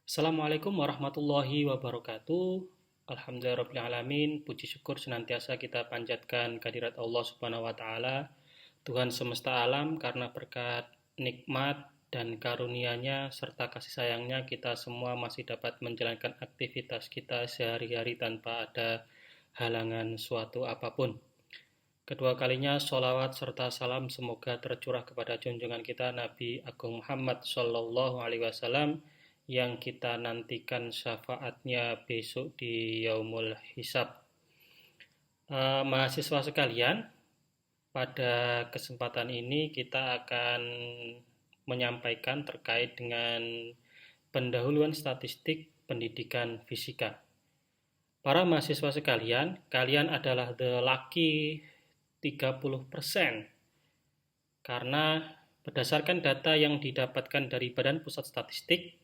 Assalamualaikum warahmatullahi wabarakatuh. Alhamdulillahirrabbilalamin. Puji syukur senantiasa kita panjatkan kehadirat Allah Subhanahu wa Ta'ala, Tuhan semesta alam, karena berkat nikmat dan karunia-Nya serta kasih sayangnya kita semua masih dapat menjalankan aktivitas kita sehari-hari tanpa ada halangan suatu apapun. Kedua kalinya sholawat serta salam semoga tercurah kepada junjungan kita Nabi Agung Muhammad Sallallahu Alaihi Wasallam yang kita nantikan syafaatnya besok di Yaumul Hisab. Mahasiswa sekalian, pada kesempatan ini kita akan menyampaikan terkait dengan pendahuluan statistik pendidikan fisika. Para mahasiswa sekalian, kalian adalah the lucky 30%, karena berdasarkan data yang didapatkan dari Badan Pusat Statistik,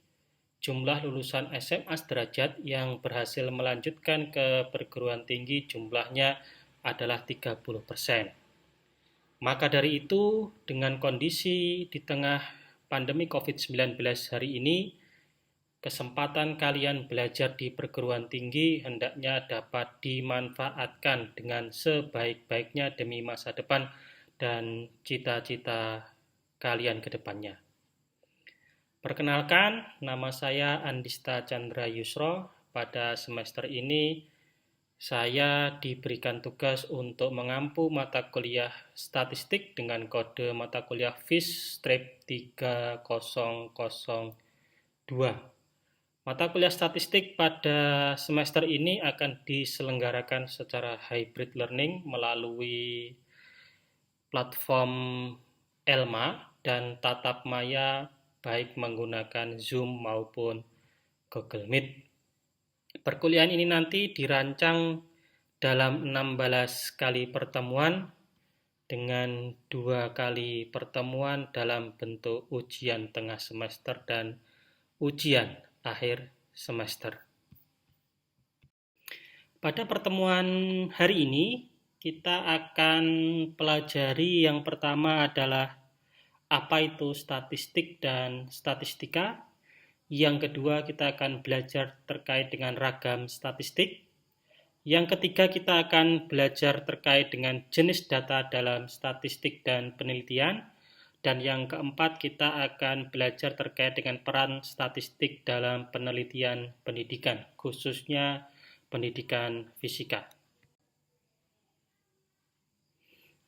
jumlah lulusan SMA sederajat yang berhasil melanjutkan ke perguruan tinggi jumlahnya adalah 30%. Maka dari itu, dengan kondisi di tengah pandemi COVID-19 hari ini, kesempatan kalian belajar di perguruan tinggi hendaknya dapat dimanfaatkan dengan sebaik-baiknya demi masa depan dan cita-cita kalian ke depannya. Perkenalkan, nama saya Andista Chandra Yusro. Pada semester ini, saya diberikan tugas untuk mengampu mata kuliah statistik dengan kode mata kuliah FIS-3002. Mata kuliah statistik pada semester ini akan diselenggarakan secara hybrid learning melalui platform Elma dan tatap maya baik menggunakan Zoom maupun Google Meet. Perkuliahan ini nanti dirancang dalam 16 kali pertemuan dengan 2 kali pertemuan dalam bentuk ujian tengah semester dan ujian akhir semester. Pada pertemuan hari ini, kita akan pelajari yang pertama adalah apa itu statistik dan statistika. Yang kedua, kita akan belajar terkait dengan ragam statistik. Yang ketiga, kita akan belajar terkait dengan jenis data dalam statistik dan penelitian. Dan yang keempat, kita akan belajar terkait dengan peran statistik dalam penelitian pendidikan, khususnya pendidikan fisika.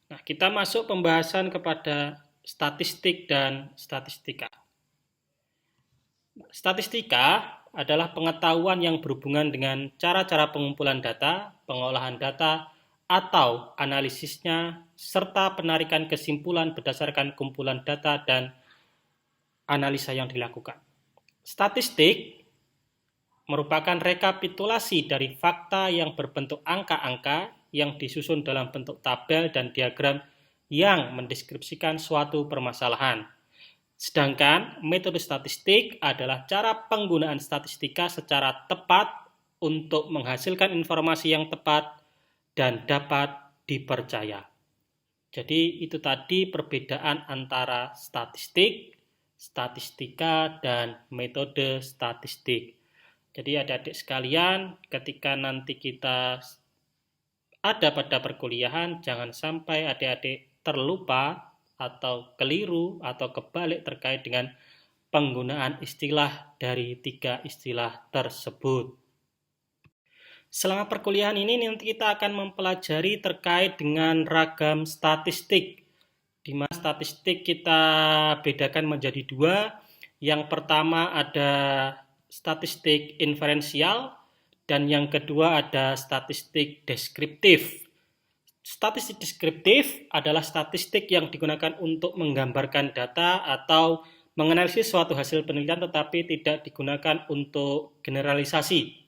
Nah, kita masuk pembahasan kepada statistik dan statistika. Statistika adalah pengetahuan yang berhubungan dengan cara-cara pengumpulan data, pengolahan data, atau analisisnya, serta penarikan kesimpulan berdasarkan kumpulan data dan analisa yang dilakukan. Statistik merupakan rekapitulasi dari fakta yang berbentuk angka-angka yang disusun dalam bentuk tabel dan diagram yang mendeskripsikan suatu permasalahan. Sedangkan metode statistik adalah cara penggunaan statistika secara tepat untuk menghasilkan informasi yang tepat dan dapat dipercaya. Jadi itu tadi perbedaan antara statistik, statistika, dan metode statistik. Jadi adik-adik sekalian, ketika nanti kita ada pada perkuliahan, jangan sampai adik-adik terlupa atau keliru atau kebalik terkait dengan penggunaan istilah dari 3 istilah tersebut. Selama perkuliahan ini nanti kita akan mempelajari terkait dengan ragam statistik, di mana statistik kita bedakan menjadi 2. Yang pertama ada statistik inferensial dan yang kedua ada statistik deskriptif. Statistik deskriptif adalah statistik yang digunakan untuk menggambarkan data atau menganalisis suatu hasil penelitian tetapi tidak digunakan untuk generalisasi.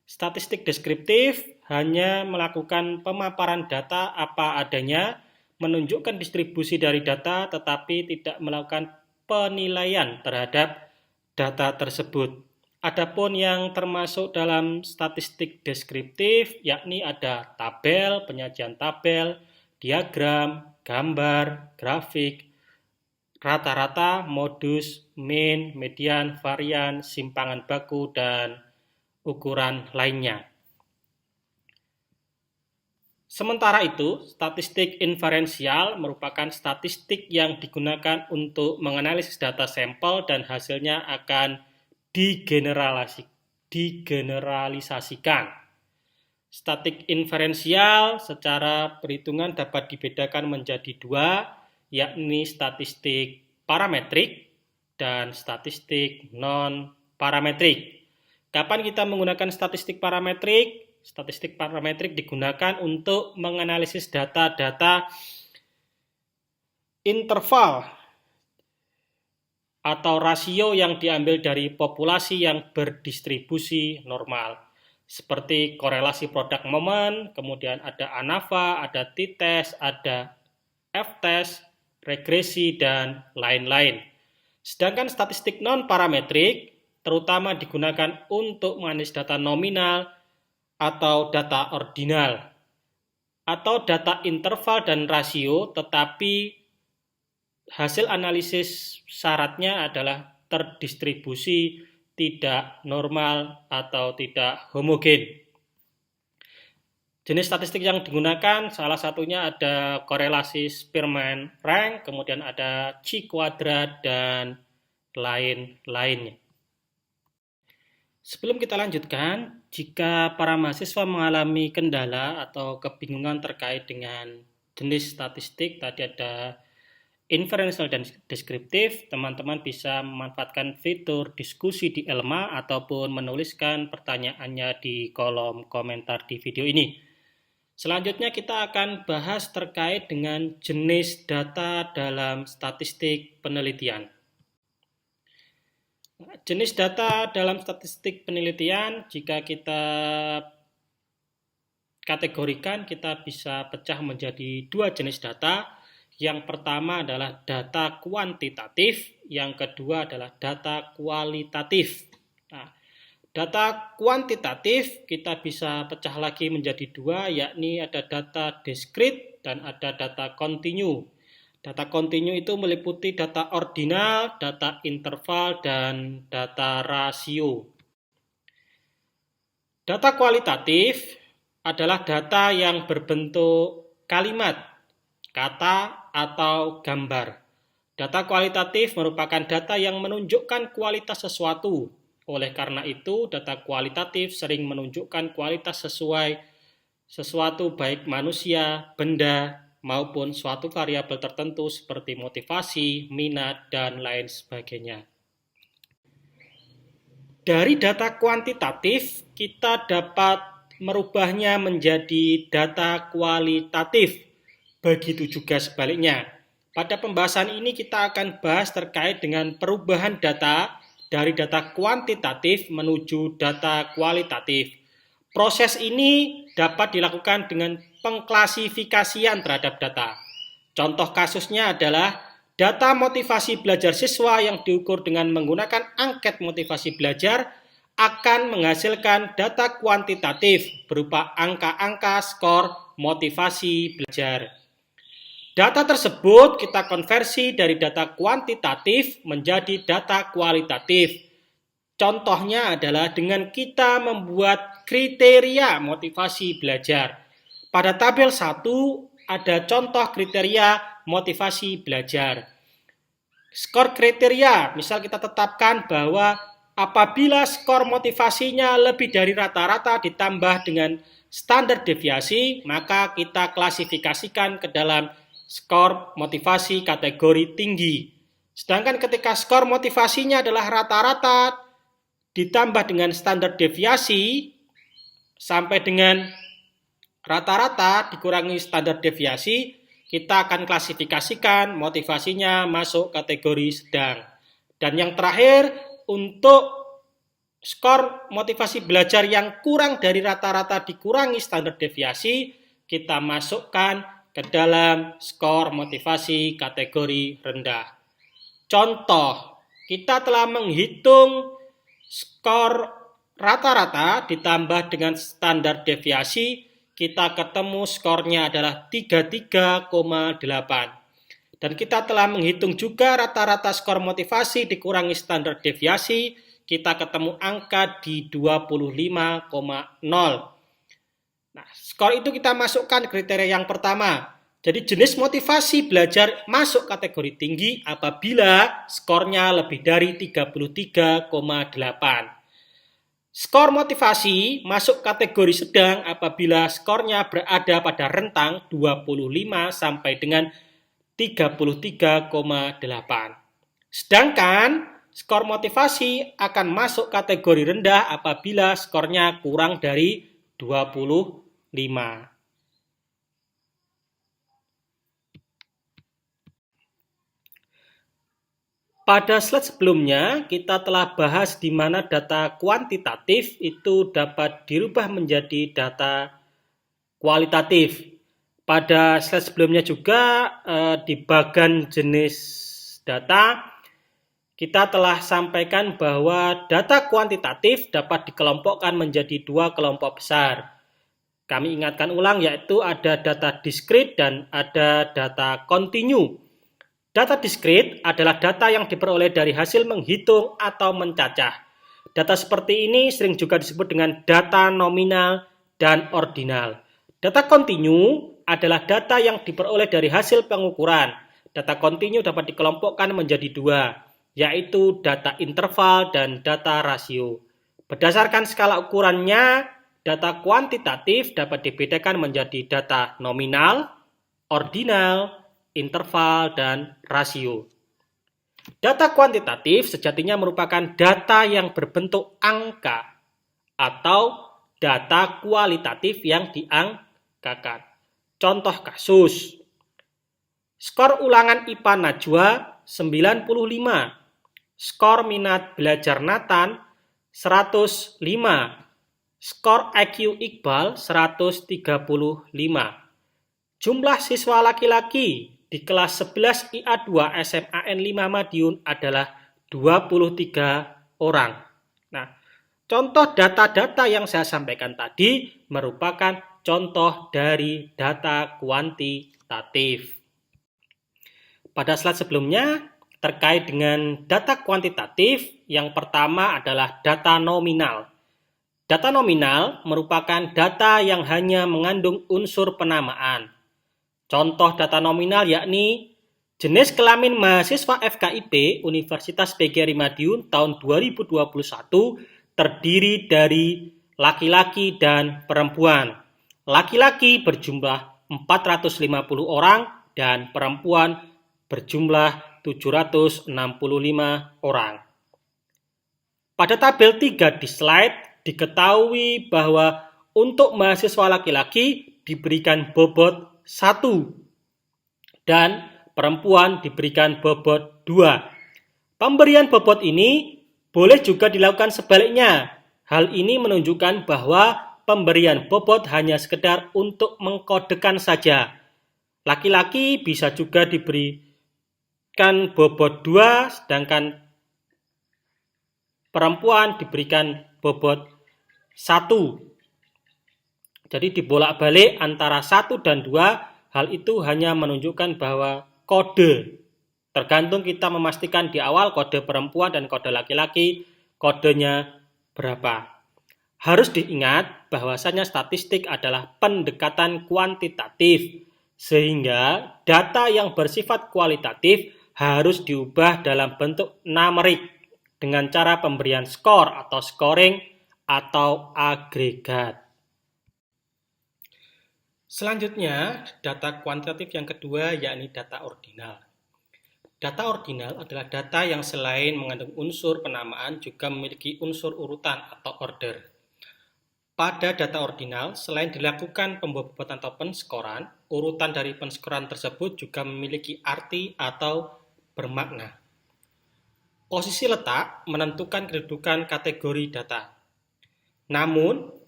Statistik deskriptif hanya melakukan pemaparan data apa adanya, menunjukkan distribusi dari data tetapi tidak melakukan penilaian terhadap data tersebut. Adapun yang termasuk dalam statistik deskriptif yakni ada tabel, penyajian tabel, diagram, gambar, grafik, rata-rata, modus, mean, median, varian, simpangan baku, dan ukuran lainnya. Sementara itu, statistik inferensial merupakan statistik yang digunakan untuk menganalisis data sampel dan hasilnya akan digeneralisasikan. Statistik inferensial secara perhitungan dapat dibedakan menjadi dua, yakni statistik parametrik dan statistik non-parametrik. Kapan kita menggunakan statistik parametrik? Statistik parametrik digunakan untuk menganalisis data-data interval atau rasio yang diambil dari populasi yang berdistribusi normal, seperti korelasi produk momen, kemudian ada ANAVA, ada t-test, ada f-test, regresi, dan lain-lain. Sedangkan statistik non-parametrik terutama digunakan untuk menganalisis data nominal atau data ordinal, atau data interval dan rasio, tetapi hasil analisis syaratnya adalah terdistribusi, tidak normal, atau tidak homogen. Jenis statistik yang digunakan salah satunya ada korelasi Spearman rank, kemudian ada Chi kuadrat, dan lain-lainnya. Sebelum kita lanjutkan, jika para mahasiswa mengalami kendala atau kebingungan terkait dengan jenis statistik, tadi ada inferential dan deskriptif, teman-teman bisa memanfaatkan fitur diskusi di Elma ataupun menuliskan pertanyaannya di kolom komentar di video ini. Selanjutnya kita akan bahas terkait dengan jenis data dalam statistik penelitian. Jenis data dalam statistik penelitian, jika kita kategorikan, kita bisa pecah menjadi dua jenis data. Yang pertama adalah data kuantitatif, yang kedua adalah data kualitatif. Nah, data kuantitatif kita bisa pecah lagi menjadi dua, yakni ada data discrete dan ada data kontinu. Data kontinu itu meliputi data ordinal, data interval, dan data rasio. Data kualitatif adalah data yang berbentuk kalimat, kata, atau gambar. Data kualitatif merupakan data yang menunjukkan kualitas sesuatu. Oleh karena itu, data kualitatif sering menunjukkan kualitas sesuai sesuatu baik manusia, benda, maupun suatu variabel tertentu seperti motivasi, minat, dan lain sebagainya. Dari data kuantitatif, kita dapat merubahnya menjadi data kualitatif. Begitu juga sebaliknya. Pada pembahasan ini kita akan bahas terkait dengan perubahan data dari data kuantitatif menuju data kualitatif. Proses ini dapat dilakukan dengan pengklasifikasian terhadap data. Contoh kasusnya adalah data motivasi belajar siswa yang diukur dengan menggunakan angket motivasi belajar akan menghasilkan data kuantitatif berupa angka-angka skor motivasi belajar. Data tersebut kita konversi dari data kuantitatif menjadi data kualitatif. Contohnya adalah dengan kita membuat kriteria motivasi belajar. Pada tabel 1 ada contoh kriteria motivasi belajar. Skor kriteria, misal kita tetapkan bahwa apabila skor motivasinya lebih dari rata-rata ditambah dengan standar deviasi, maka kita klasifikasikan ke dalam skor motivasi kategori tinggi. Sedangkan ketika skor motivasinya adalah rata-rata ditambah dengan standar deviasi sampai dengan rata-rata dikurangi standar deviasi, kita akan klasifikasikan motivasinya masuk kategori sedang. Dan yang terakhir, untuk skor motivasi belajar yang kurang dari rata-rata dikurangi standar deviasi, kita masukkan ke dalam skor motivasi kategori rendah. Contoh, kita telah menghitung skor rata-rata ditambah dengan standar deviasi, kita ketemu skornya adalah 33,8. Dan kita telah menghitung juga rata-rata skor motivasi dikurangi standar deviasi, kita ketemu angka di 25,0. Nah, skor itu kita masukkan kriteria yang pertama. Jadi jenis motivasi belajar masuk kategori tinggi apabila skornya lebih dari 33,8. Skor motivasi masuk kategori sedang apabila skornya berada pada rentang 25 sampai dengan 33,8. Sedangkan skor motivasi akan masuk kategori rendah apabila skornya kurang dari 25. Pada slide sebelumnya, kita telah bahas di mana data kuantitatif itu dapat dirubah menjadi data kualitatif. Pada slide sebelumnya juga di bagian jenis data, kita telah sampaikan bahwa data kuantitatif dapat dikelompokkan menjadi dua kelompok besar. Kami ingatkan ulang, yaitu ada data diskrit dan ada data kontinu. Data diskrit adalah data yang diperoleh dari hasil menghitung atau mencacah. Data seperti ini sering juga disebut dengan data nominal dan ordinal. Data kontinu adalah data yang diperoleh dari hasil pengukuran. Data kontinu dapat dikelompokkan menjadi dua, yaitu data interval dan data rasio. Berdasarkan skala ukurannya, data kuantitatif dapat dibedakan menjadi data nominal, ordinal, interval, dan rasio. Data kuantitatif sejatinya merupakan data yang berbentuk angka atau data kualitatif yang diangkakan. Contoh kasus, skor ulangan IPA Najwa 95, skor minat belajar Nathan 105, skor IQ Iqbal 135. Jumlah siswa laki-laki di kelas 11 IA2 SMAN 5 Madiun adalah 23 orang. Nah, contoh data-data yang saya sampaikan tadi merupakan contoh dari data kuantitatif. Pada slide sebelumnya, terkait dengan data kuantitatif, yang pertama adalah data nominal. Data nominal merupakan data yang hanya mengandung unsur penamaan. Contoh data nominal yakni jenis kelamin mahasiswa FKIP Universitas PGRI Madiun tahun 2021 terdiri dari laki-laki dan perempuan. Laki-laki berjumlah 450 orang dan perempuan berjumlah 765 orang. Pada tabel 3 di slide diketahui bahwa untuk mahasiswa laki-laki diberikan bobot 1 dan perempuan diberikan bobot 2. Pemberian bobot ini boleh juga dilakukan sebaliknya. Hal ini menunjukkan bahwa pemberian bobot hanya sekedar untuk mengkodekan saja. Laki-laki bisa juga diberikan bobot 2, sedangkan perempuan diberikan bobot 1. Jadi dibolak-balik antara 1 dan 2, hal itu hanya menunjukkan bahwa kode. Tergantung kita memastikan di awal kode perempuan dan kode laki-laki, kodenya berapa. Harus diingat bahwasanya statistik adalah pendekatan kuantitatif, sehingga data yang bersifat kualitatif harus diubah dalam bentuk numerik dengan cara pemberian skor atau scoring atau agregat. Selanjutnya, data kuantitatif yang kedua yakni data ordinal. Data ordinal adalah data yang selain mengandung unsur penamaan juga memiliki unsur urutan atau order. Pada data ordinal, selain dilakukan pembobotan atau penskoran, urutan dari penskoran tersebut juga memiliki arti atau bermakna. Posisi letak menentukan kedudukan kategori data. Namun,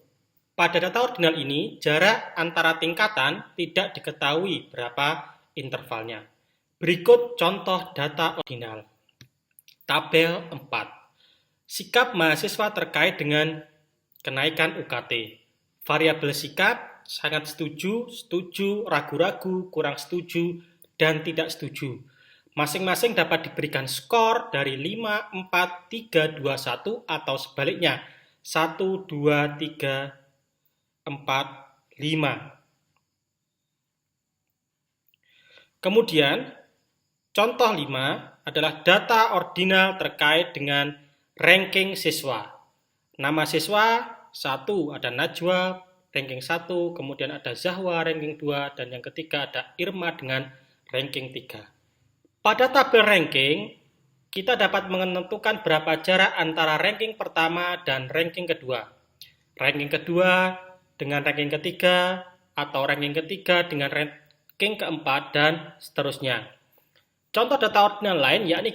pada data ordinal ini, jarak antara tingkatan tidak diketahui berapa intervalnya. Berikut contoh data ordinal. Tabel 4. Sikap mahasiswa terkait dengan kenaikan UKT. Variabel sikap, sangat setuju, setuju, ragu-ragu, kurang setuju, dan tidak setuju. Masing-masing dapat diberikan skor dari 5, 4, 3, 2, 1 atau sebaliknya 1, 2, 3, 4, 5. Kemudian, contoh 5 adalah data ordinal terkait dengan ranking siswa. Nama siswa 1 ada Najwa, ranking 1, kemudian ada Zahwa, ranking 2, dan yang ketiga ada Irma dengan ranking 3. Pada tabel ranking, kita dapat menentukan berapa jarak antara ranking pertama dan ranking kedua. Ranking kedua dengan ranking ketiga, atau ranking ketiga dengan ranking keempat, dan seterusnya. Contoh data ordinal lain yakni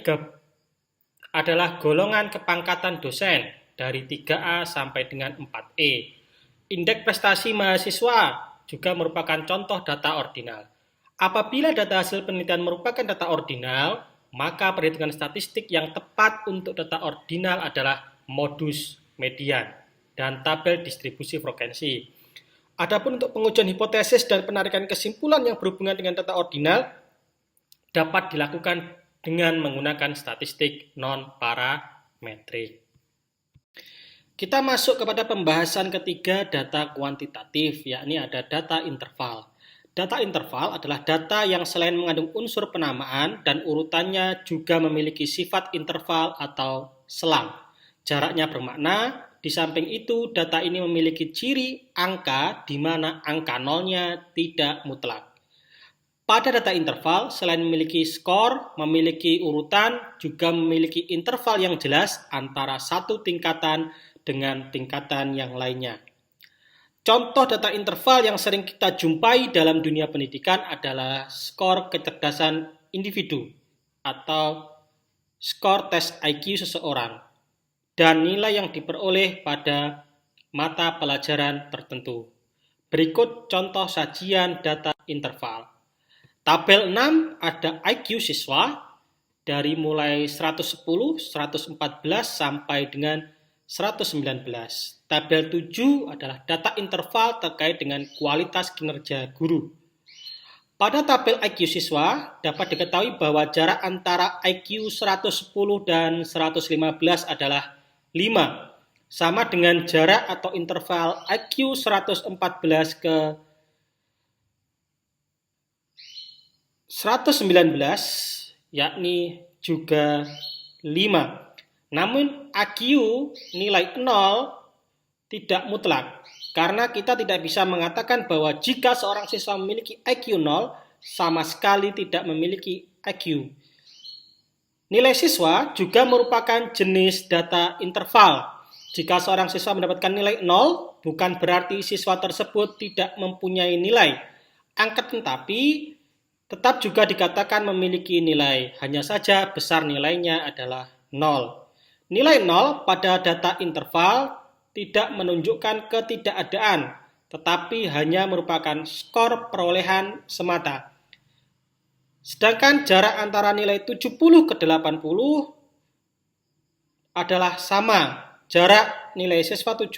adalah golongan kepangkatan dosen dari 3A sampai dengan 4E. Indeks prestasi mahasiswa juga merupakan contoh data ordinal. Apabila data hasil penelitian merupakan data ordinal, maka perhitungan statistik yang tepat untuk data ordinal adalah modus median dan tabel distribusi frekuensi. Adapun untuk pengujian hipotesis dan penarikan kesimpulan yang berhubungan dengan data ordinal dapat dilakukan dengan menggunakan statistik non-parametrik. Kita masuk kepada pembahasan ketiga, data kuantitatif, yakni ada data interval. Data interval adalah data yang selain mengandung unsur penamaan dan urutannya juga memiliki sifat interval atau selang. Jaraknya bermakna, di samping itu data ini memiliki ciri angka di mana angka nolnya tidak mutlak. Pada data interval, selain memiliki skor, memiliki urutan, juga memiliki interval yang jelas antara satu tingkatan dengan tingkatan yang lainnya. Contoh data interval yang sering kita jumpai dalam dunia pendidikan adalah skor kecerdasan individu atau skor tes IQ seseorang dan nilai yang diperoleh pada mata pelajaran tertentu. Berikut contoh sajian data interval. Tabel 6 ada IQ siswa dari mulai 110, 114 sampai dengan 119. Tabel 7 adalah data interval terkait dengan kualitas kinerja guru. Pada tabel IQ siswa, dapat diketahui bahwa jarak antara IQ 110 dan 115 adalah 5, sama dengan jarak atau interval IQ 114 ke 119, yakni juga 5. Namun IQ nilai 0 tidak mutlak, karena kita tidak bisa mengatakan bahwa jika seorang siswa memiliki IQ 0, sama sekali tidak memiliki IQ. Nilai siswa juga merupakan jenis data interval. Jika seorang siswa mendapatkan nilai 0, bukan berarti siswa tersebut tidak mempunyai nilai. Angka tetapi tetap juga dikatakan memiliki nilai, hanya saja besar nilainya adalah 0. Nilai 0 pada data interval tidak menunjukkan ketidakadaan, tetapi hanya merupakan skor perolehan semata. Sedangkan jarak antara nilai 70 ke 80 adalah sama. Jarak nilai siswa 75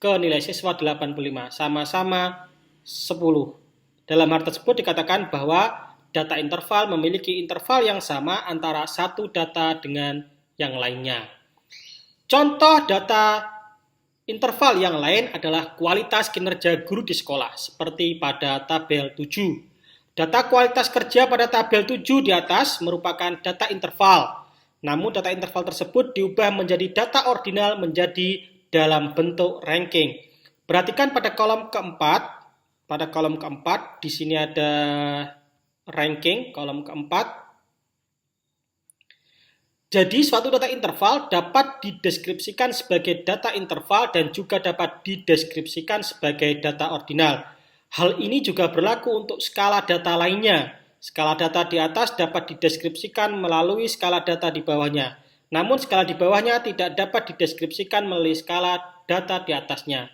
ke nilai siswa 85, sama-sama 10. Dalam hal tersebut dikatakan bahwa data interval memiliki interval yang sama antara satu data dengan yang lainnya. Contoh data interval yang lain adalah kualitas kinerja guru di sekolah, seperti pada tabel 7. Data kualitas kerja pada tabel 7 di atas merupakan data interval. Namun data interval tersebut diubah menjadi data ordinal menjadi dalam bentuk ranking. Perhatikan pada kolom keempat. Pada kolom keempat, di sini ada ranking, kolom keempat. Jadi suatu data interval dapat dideskripsikan sebagai data interval dan juga dapat dideskripsikan sebagai data ordinal. Hal ini juga berlaku untuk skala data lainnya. Skala data di atas dapat dideskripsikan melalui skala data di bawahnya. Namun skala di bawahnya tidak dapat dideskripsikan melalui skala data di atasnya.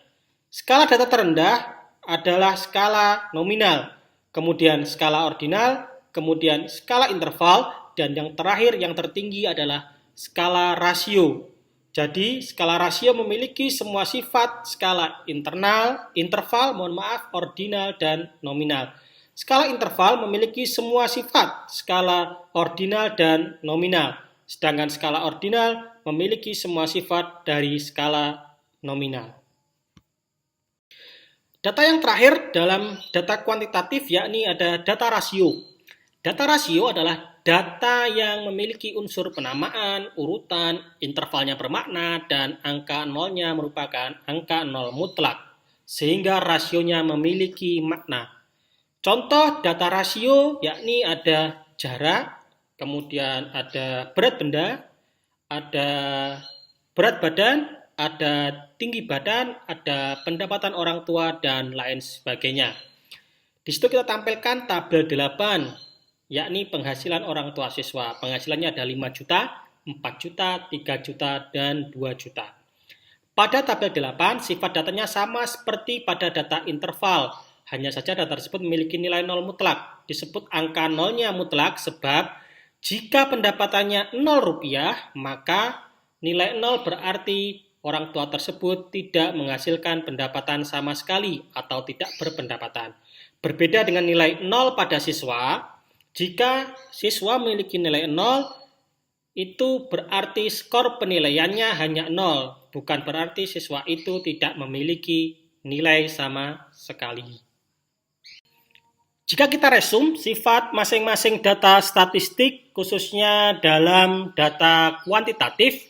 Skala data terendah adalah skala nominal, kemudian skala ordinal, kemudian skala interval, dan yang terakhir yang tertinggi adalah skala rasio. Jadi skala rasio memiliki semua sifat skala internal, interval, ordinal, dan nominal. Skala interval memiliki semua sifat, skala ordinal dan nominal, sedangkan skala ordinal memiliki semua sifat dari skala nominal. Data yang terakhir dalam data kuantitatif yakni ada data rasio. Data rasio adalah data yang memiliki unsur penamaan, urutan, intervalnya bermakna, dan angka nolnya merupakan angka nol mutlak, sehingga rasionya memiliki makna. Contoh data rasio yakni ada jarak, kemudian ada berat benda, ada berat badan, ada tinggi badan, ada pendapatan orang tua, dan lain sebagainya. Di situ kita tampilkan tabel 8, yakni penghasilan orang tua siswa. Penghasilannya ada 5 juta, 4 juta, 3 juta, dan 2 juta. Pada tabel 8, sifat datanya sama seperti pada data interval. Hanya saja data tersebut memiliki nilai nol mutlak. Disebut angka nolnya mutlak sebab jika pendapatannya 0 rupiah, maka nilai 0 berarti orang tua tersebut tidak menghasilkan pendapatan sama sekali atau tidak berpendapatan. Berbeda dengan nilai 0 pada siswa, jika siswa memiliki nilai 0, itu berarti skor penilaiannya hanya 0, bukan berarti siswa itu tidak memiliki nilai sama sekali. Jika kita resum sifat masing-masing data statistik, khususnya dalam data kuantitatif,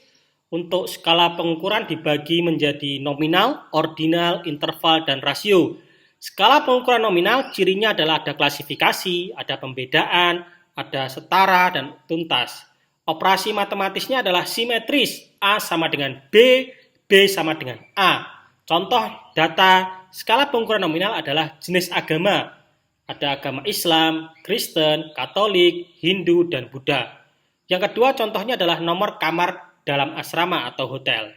untuk skala pengukuran dibagi menjadi nominal, ordinal, interval, dan rasio. Skala pengukuran nominal cirinya adalah ada klasifikasi, ada pembedaan, ada setara, dan tuntas. Operasi matematisnya adalah simetris, A sama dengan B, B sama dengan A. Contoh data skala pengukuran nominal adalah jenis agama. Ada agama Islam, Kristen, Katolik, Hindu, dan Buddha. Yang kedua contohnya adalah nomor kamar dalam asrama atau hotel.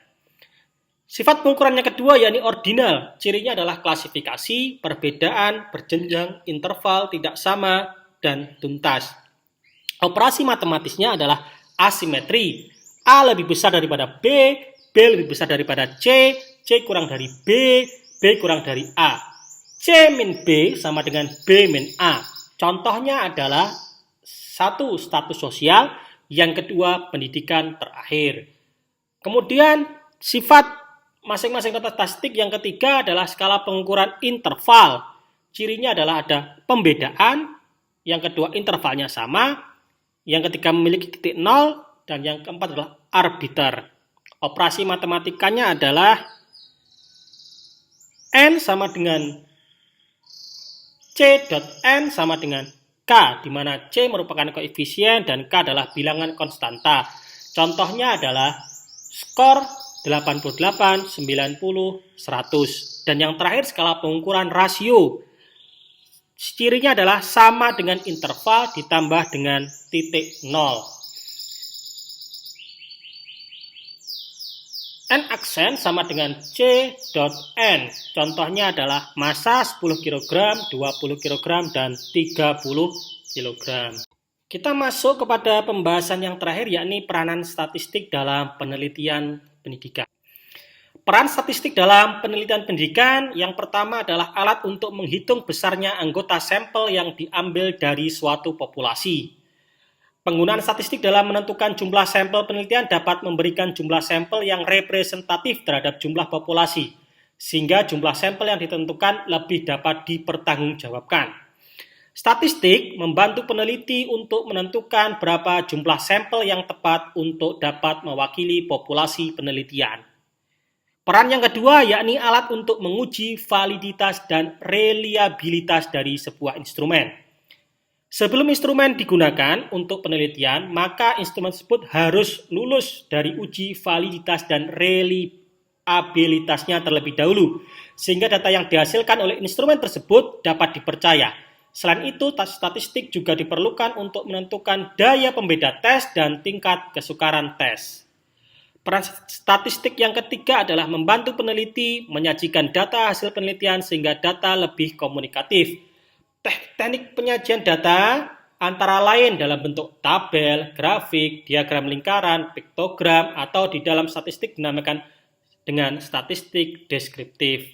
Sifat pengukuran yang kedua yakni ordinal. Cirinya adalah klasifikasi, perbedaan, berjenjang, interval, tidak sama, dan tuntas. Operasi matematisnya adalah asimetri. A lebih besar daripada B, B lebih besar daripada C, C kurang dari B, B kurang dari A. C min B sama dengan B min A. Contohnya adalah satu, status sosial, yang kedua, pendidikan terakhir. Kemudian, sifat masing-masing data statistik yang ketiga adalah skala pengukuran interval. Cirinya adalah ada pembedaan, yang kedua intervalnya sama, yang ketiga memiliki titik nol, dan yang keempat adalah arbiter. Operasi matematikanya adalah N sama dengan C dot N sama dengan K, di mana C merupakan koefisien dan K adalah bilangan konstanta. Contohnya adalah skor 88, 90, 100. Dan yang terakhir skala pengukuran rasio. Cirinya adalah sama dengan interval ditambah dengan titik 0. N aksen sama dengan C dot N. Contohnya adalah massa 10 kg, 20 kg, dan 30 kg. Kita masuk kepada pembahasan yang terakhir yakni peranan statistik dalam penelitian pendidikan. Peran statistik dalam penelitian pendidikan yang pertama adalah alat untuk menghitung besarnya anggota sampel yang diambil dari suatu populasi. Penggunaan statistik dalam menentukan jumlah sampel penelitian dapat memberikan jumlah sampel yang representatif terhadap jumlah populasi, sehingga jumlah sampel yang ditentukan lebih dapat dipertanggungjawabkan. Statistik membantu peneliti untuk menentukan berapa jumlah sampel yang tepat untuk dapat mewakili populasi penelitian. Peran yang kedua yakni alat untuk menguji validitas dan reliabilitas dari sebuah instrumen. Sebelum instrumen digunakan untuk penelitian, maka instrumen tersebut harus lulus dari uji validitas dan reliabilitasnya terlebih dahulu, sehingga data yang dihasilkan oleh instrumen tersebut dapat dipercaya. Selain itu, statistik juga diperlukan untuk menentukan daya pembeda tes dan tingkat kesukaran tes. Peran statistik yang ketiga adalah membantu peneliti menyajikan data hasil penelitian sehingga data lebih komunikatif. Teknik penyajian data antara lain dalam bentuk tabel, grafik, diagram lingkaran, piktogram, atau di dalam statistik dinamakan dengan statistik deskriptif.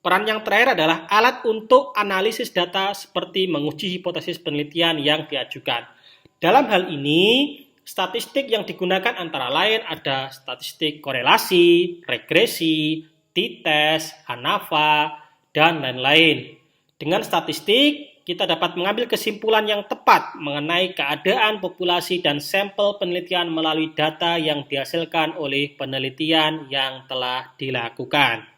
Peran yang terakhir adalah alat untuk analisis data seperti menguji hipotesis penelitian yang diajukan. Dalam hal ini, statistik yang digunakan antara lain ada statistik korelasi, regresi, t-test, ANAVA, dan lain-lain. Dengan statistik, kita dapat mengambil kesimpulan yang tepat mengenai keadaan populasi dan sampel penelitian melalui data yang dihasilkan oleh penelitian yang telah dilakukan.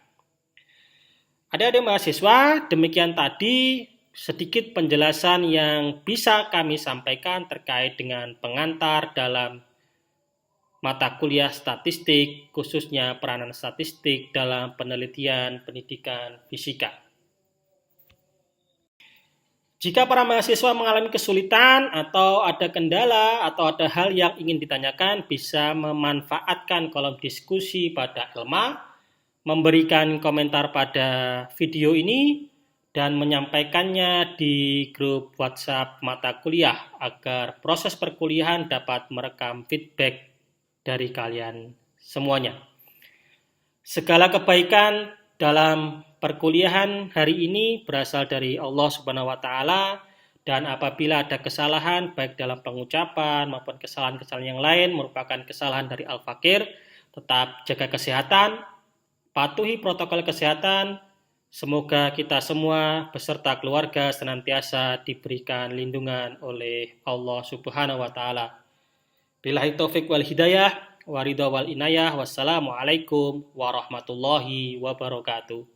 Adik-adik mahasiswa, demikian tadi sedikit penjelasan yang bisa kami sampaikan terkait dengan pengantar dalam mata kuliah statistik, khususnya peranan statistik dalam penelitian pendidikan fisika. Jika para mahasiswa mengalami kesulitan atau ada kendala atau ada hal yang ingin ditanyakan, bisa memanfaatkan kolom diskusi pada Elma, memberikan komentar pada video ini, dan menyampaikannya di grup WhatsApp mata kuliah agar proses perkuliahan dapat merekam feedback dari kalian semuanya. Segala kebaikan dalam perkuliahan hari ini berasal dari Allah Subhanahu wa taala, dan apabila ada kesalahan baik dalam pengucapan maupun kesalahan-kesalahan yang lain merupakan kesalahan dari Al-Fakir, tetap jaga kesehatan, patuhi protokol kesehatan. Semoga kita semua beserta keluarga senantiasa diberikan lindungan oleh Allah Subhanahu wa taala. Billahi taufik wal hidayah, waridha wal inayah. Wassalamualaikum warahmatullahi wabarakatuh.